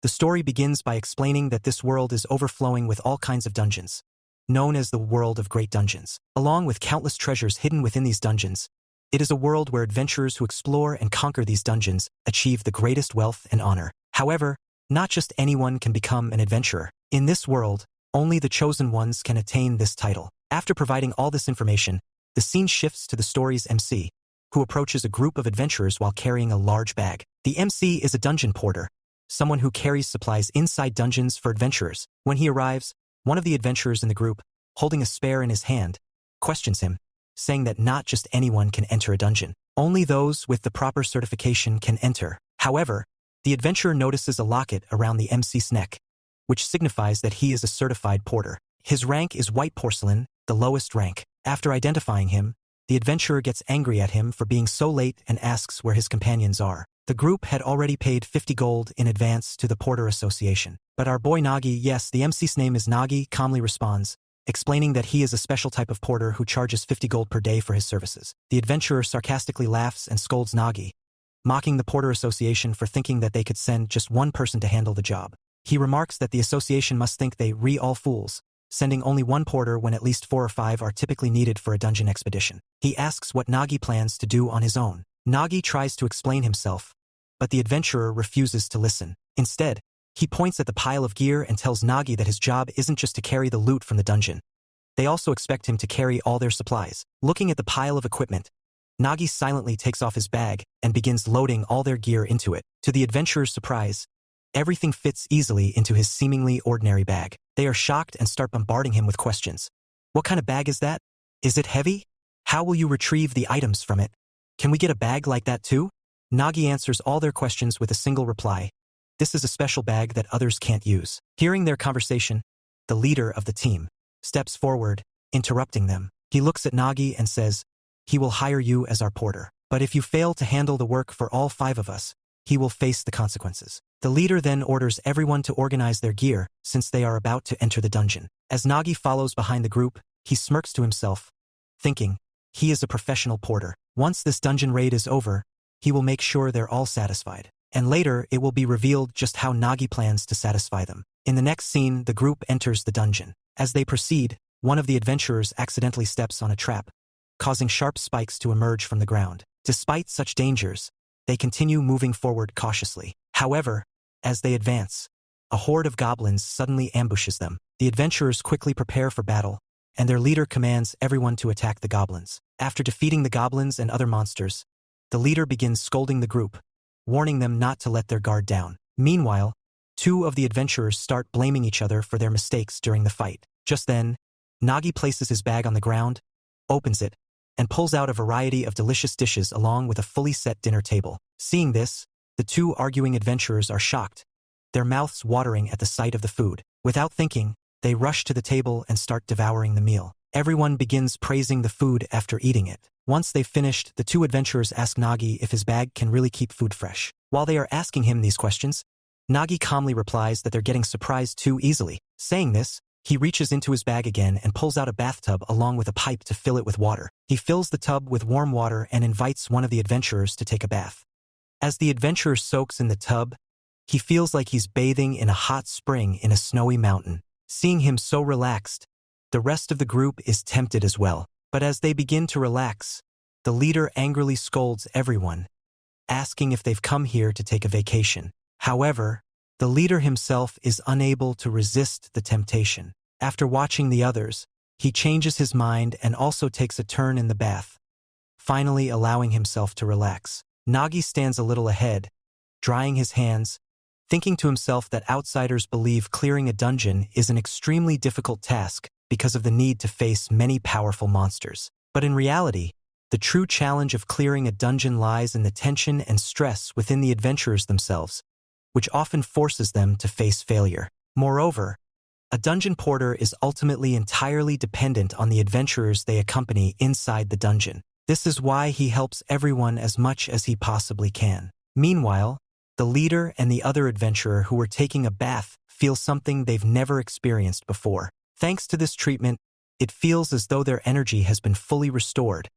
The story begins by explaining that this world is overflowing with all kinds of dungeons, known as the world of great dungeons. Along with countless treasures hidden within these dungeons, it is a world where adventurers who explore and conquer these dungeons achieve the greatest wealth and honor. However, not just anyone can become an adventurer. In this world, only the chosen ones can attain this title. After providing all this information, the scene shifts to the story's MC, who approaches a group of adventurers while carrying a large bag. The MC is a dungeon porter, someone who carries supplies inside dungeons for adventurers. When he arrives, one of the adventurers in the group, holding a spear in his hand, questions him, saying that not just anyone can enter a dungeon. Only those with the proper certification can enter. However, the adventurer notices a locket around the MC's neck, which signifies that he is a certified porter. His rank is white porcelain, the lowest rank. After identifying him, the adventurer gets angry at him for being so late and asks where his companions are. The group had already paid 50 gold in advance to the Porter Association. But our boy Nagi, yes, the MC's name is Nagi, calmly responds, explaining that he is a special type of porter who charges 50 gold per day for his services. The adventurer sarcastically laughs and scolds Nagi, mocking the Porter Association for thinking that they could send just one person to handle the job. He remarks that the association must think they all fools, sending only one porter when at least 4 or 5 are typically needed for a dungeon expedition. He asks what Nagi plans to do on his own. Nagi tries to explain himself, but the adventurer refuses to listen. Instead, he points at the pile of gear and tells Nagi that his job isn't just to carry the loot from the dungeon. They also expect him to carry all their supplies. Looking at the pile of equipment, Nagi silently takes off his bag and begins loading all their gear into it. To the adventurer's surprise, everything fits easily into his seemingly ordinary bag. They are shocked and start bombarding him with questions. What kind of bag is that? Is it heavy? How will you retrieve the items from it? Can we get a bag like that too? Nagi answers all their questions with a single reply. This is a special bag that others can't use. Hearing their conversation, the leader of the team steps forward, interrupting them. He looks at Nagi and says, "He will hire you as our porter. But if you fail to handle the work for all 5 of us, he will face the consequences." The leader then orders everyone to organize their gear since they are about to enter the dungeon. As Nagi follows behind the group, he smirks to himself, thinking, he is a professional porter. Once this dungeon raid is over, he will make sure they're all satisfied. And later, it will be revealed just how Nagi plans to satisfy them. In the next scene, the group enters the dungeon. As they proceed, one of the adventurers accidentally steps on a trap, causing sharp spikes to emerge from the ground. Despite such dangers, they continue moving forward cautiously. However, as they advance, a horde of goblins suddenly ambushes them. The adventurers quickly prepare for battle, and their leader commands everyone to attack the goblins. After defeating the goblins and other monsters, the leader begins scolding the group, warning them not to let their guard down. Meanwhile, 2 of the adventurers start blaming each other for their mistakes during the fight. Just then, Nagi places his bag on the ground, opens it, and pulls out a variety of delicious dishes along with a fully set dinner table. Seeing this, the 2 arguing adventurers are shocked, their mouths watering at the sight of the food. Without thinking, they rush to the table and start devouring the meal. Everyone begins praising the food after eating it. Once they've finished, the 2 adventurers ask Nagi if his bag can really keep food fresh. While they are asking him these questions, Nagi calmly replies that they're getting surprised too easily. Saying this, he reaches into his bag again and pulls out a bathtub along with a pipe to fill it with water. He fills the tub with warm water and invites one of the adventurers to take a bath. As the adventurer soaks in the tub, he feels like he's bathing in a hot spring in a snowy mountain. Seeing him so relaxed, the rest of the group is tempted as well. But as they begin to relax, the leader angrily scolds everyone, asking if they've come here to take a vacation. However, the leader himself is unable to resist the temptation. After watching the others, he changes his mind and also takes a turn in the bath, finally allowing himself to relax. Nagi stands a little ahead, drying his hands, thinking to himself that outsiders believe clearing a dungeon is an extremely difficult task because of the need to face many powerful monsters. But in reality, the true challenge of clearing a dungeon lies in the tension and stress within the adventurers themselves, which often forces them to face failure. Moreover, a dungeon porter is ultimately entirely dependent on the adventurers they accompany inside the dungeon. This is why he helps everyone as much as he possibly can. Meanwhile, the leader and the other adventurer who were taking a bath feel something they've never experienced before. Thanks to this treatment, it feels as though their energy has been fully restored,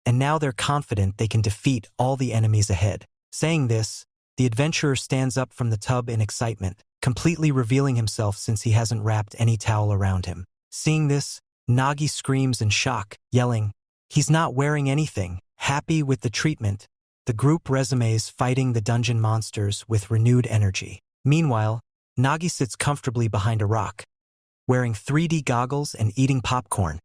and now they're confident they can defeat all the enemies ahead. Saying this, the adventurer stands up from the tub in excitement, completely revealing himself since he hasn't wrapped any towel around him. Seeing this, Nagi screams in shock, yelling, "He's not wearing anything." Happy with the treatment, the group resumes fighting the dungeon monsters with renewed energy. Meanwhile, Nagi sits comfortably behind a rock, wearing 3D goggles and eating popcorn,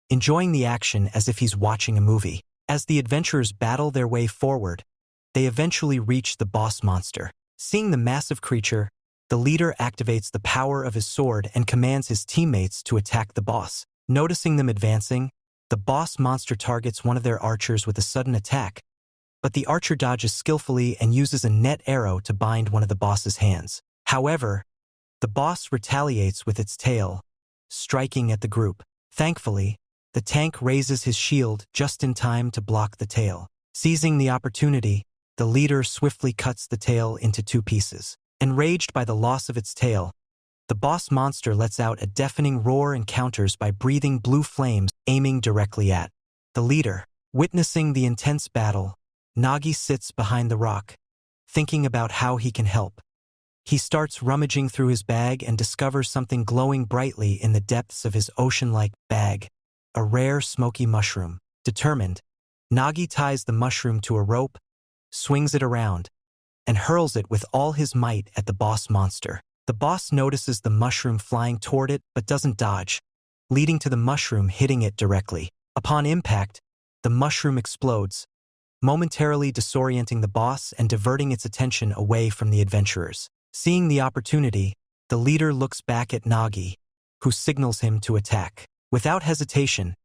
enjoying the action as if he's watching a movie. As the adventurers battle their way forward, they eventually reach the boss monster. Seeing the massive creature, the leader activates the power of his sword and commands his teammates to attack the boss. Noticing them advancing, the boss monster targets one of their archers with a sudden attack, but the archer dodges skillfully and uses a net arrow to bind one of the boss's hands. However, the boss retaliates with its tail, striking at the group. Thankfully, the tank raises his shield just in time to block the tail. Seizing the opportunity, the leader swiftly cuts the tail into 2 pieces. Enraged by the loss of its tail, the boss monster lets out a deafening roar and counters by breathing blue flames, aiming directly at the leader. Witnessing the intense battle, Nagi sits behind the rock, thinking about how he can help. He starts rummaging through his bag and discovers something glowing brightly in the depths of his ocean-like bag, a rare smoky mushroom. Determined, Nagi ties the mushroom to a rope, swings it around, and hurls it with all his might at the boss monster. The boss notices the mushroom flying toward it but doesn't dodge, leading to the mushroom hitting it directly. Upon impact, the mushroom explodes, momentarily disorienting the boss and diverting its attention away from the adventurers. Seeing the opportunity, the leader looks back at Nagi, who signals him to attack. Without hesitation,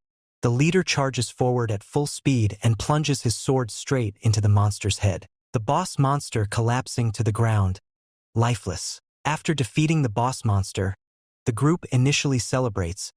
the leader charges forward at full speed and plunges his sword straight into the monster's head. The boss monster collapsing to the ground, lifeless. After defeating the boss monster, the group initially celebrates,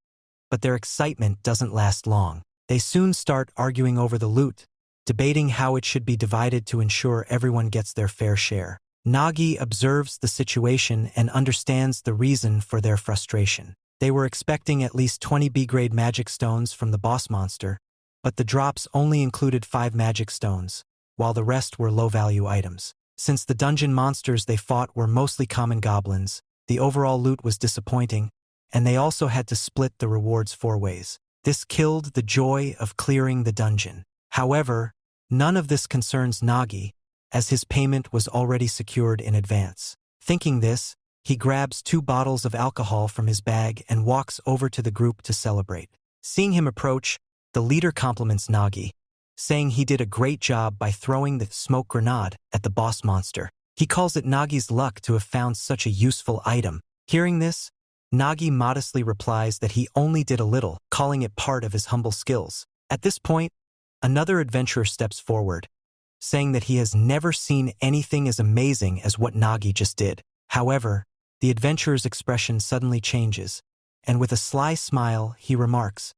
but their excitement doesn't last long. They soon start arguing over the loot, debating how it should be divided to ensure everyone gets their fair share. Nagi observes the situation and understands the reason for their frustration. They were expecting at least 20 B-grade magic stones from the boss monster, but the drops only included 5 magic stones, while the rest were low-value items. Since the dungeon monsters they fought were mostly common goblins, the overall loot was disappointing, and they also had to split the rewards 4 ways. This killed the joy of clearing the dungeon. However, none of this concerns Nagi, as his payment was already secured in advance. Thinking this, he grabs 2 bottles of alcohol from his bag and walks over to the group to celebrate. Seeing him approach, the leader compliments Nagi, saying he did a great job by throwing the smoke grenade at the boss monster. He calls it Nagi's luck to have found such a useful item. Hearing this, Nagi modestly replies that he only did a little, calling it part of his humble skills. At this point, another adventurer steps forward, saying that he has never seen anything as amazing as what Nagi just did. However, the adventurer's expression suddenly changes, and with a sly smile, he remarks,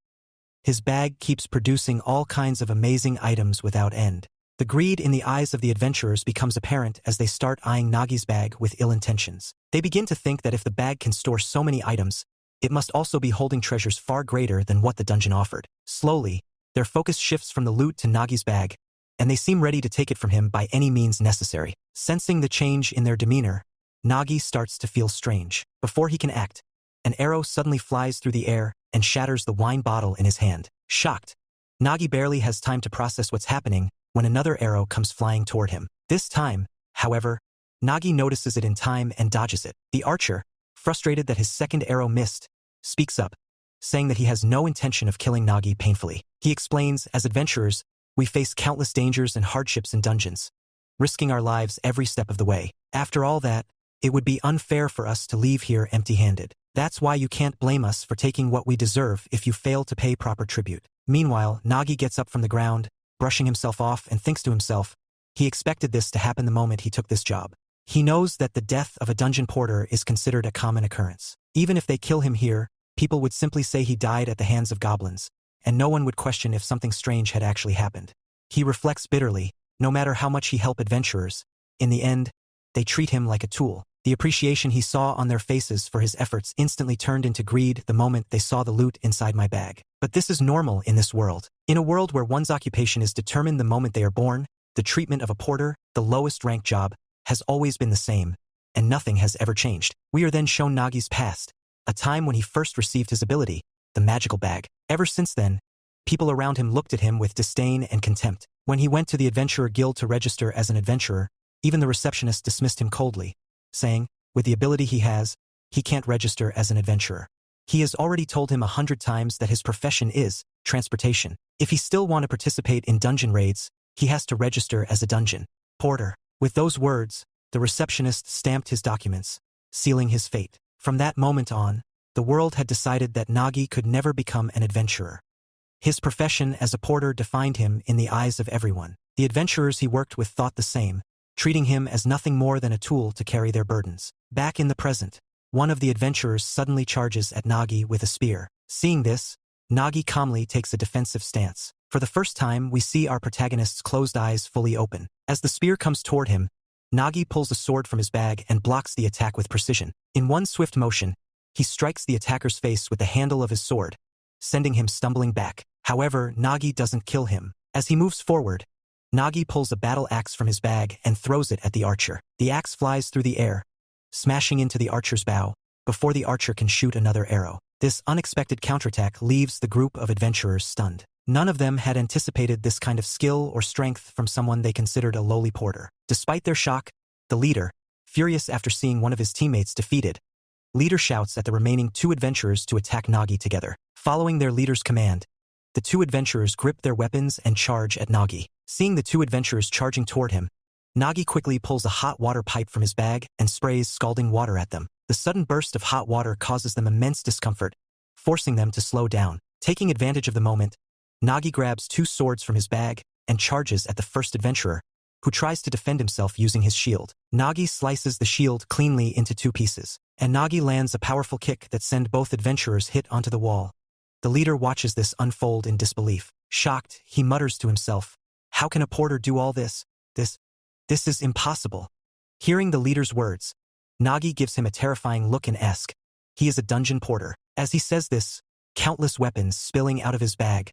"His bag keeps producing all kinds of amazing items without end." The greed in the eyes of the adventurers becomes apparent as they start eyeing Nagi's bag with ill intentions. They begin to think that if the bag can store so many items, it must also be holding treasures far greater than what the dungeon offered. Slowly, their focus shifts from the loot to Nagi's bag, and they seem ready to take it from him by any means necessary. Sensing the change in their demeanor, Nagi starts to feel strange. Before he can act, an arrow suddenly flies through the air and shatters the wine bottle in his hand. Shocked, Nagi barely has time to process what's happening when another arrow comes flying toward him. This time, however, Nagi notices it in time and dodges it. The archer, frustrated that his second arrow missed, speaks up, saying that he has no intention of killing Nagi painfully. He explains, "As adventurers, we face countless dangers and hardships in dungeons, risking our lives every step of the way. After all that, it would be unfair for us to leave here empty-handed. That's why you can't blame us for taking what we deserve if you fail to pay proper tribute." Meanwhile, Nagi gets up from the ground, brushing himself off, and thinks to himself, he expected this to happen the moment he took this job. He knows that the death of a dungeon porter is considered a common occurrence. Even if they kill him here, people would simply say he died at the hands of goblins, and no one would question if something strange had actually happened. He reflects bitterly, no matter how much he helped adventurers, in the end, they treat him like a tool. The appreciation he saw on their faces for his efforts instantly turned into greed the moment they saw the loot inside my bag. But this is normal in this world. In a world where one's occupation is determined the moment they are born, the treatment of a porter, the lowest ranked job, has always been the same. and nothing has ever changed. We are then shown Nagi's past, a time when he first received his ability, the magical bag. Ever since then, people around him looked at him with disdain and contempt. When he went to the Adventurer Guild to register as an adventurer, even the receptionist dismissed him coldly, saying, with the ability he has, he can't register as an adventurer. He has already told him 100 times that his profession is transportation. If he still want to participate in dungeon raids, he has to register as a dungeon porter. With those words, the receptionist stamped his documents, sealing his fate. From that moment on, the world had decided that Nagi could never become an adventurer. His profession as a porter defined him in the eyes of everyone. The adventurers he worked with thought the same, treating him as nothing more than a tool to carry their burdens. Back in the present, one of the adventurers suddenly charges at Nagi with a spear. Seeing this, Nagi calmly takes a defensive stance. For the first time, we see our protagonist's closed eyes fully open. As the spear comes toward him, Nagi pulls a sword from his bag and blocks the attack with precision. In one swift motion, he strikes the attacker's face with the handle of his sword, sending him stumbling back. However, Nagi doesn't kill him. As he moves forward, Nagi pulls a battle axe from his bag and throws it at the archer. The axe flies through the air, smashing into the archer's bow, before the archer can shoot another arrow. This unexpected counterattack leaves the group of adventurers stunned. None of them had anticipated this kind of skill or strength from someone they considered a lowly porter. Despite their shock, the leader, furious after seeing one of his teammates defeated, shouts at the remaining 2 adventurers to attack Nagi together. Following their leader's command, the 2 adventurers grip their weapons and charge at Nagi. Seeing the 2 adventurers charging toward him, Nagi quickly pulls a hot water pipe from his bag and sprays scalding water at them. The sudden burst of hot water causes them immense discomfort, forcing them to slow down. Taking advantage of the moment, Nagi grabs 2 swords from his bag and charges at the first adventurer, who tries to defend himself using his shield. Nagi slices the shield cleanly into 2 pieces, and Nagi lands a powerful kick that sends both adventurers hit onto the wall. The leader watches this unfold in disbelief. Shocked, he mutters to himself, "How can a porter do all this? This is impossible." Hearing the leader's words, Nagi gives him a terrifying look and asks, "He is a dungeon porter." As he says this, countless weapons spilling out of his bag,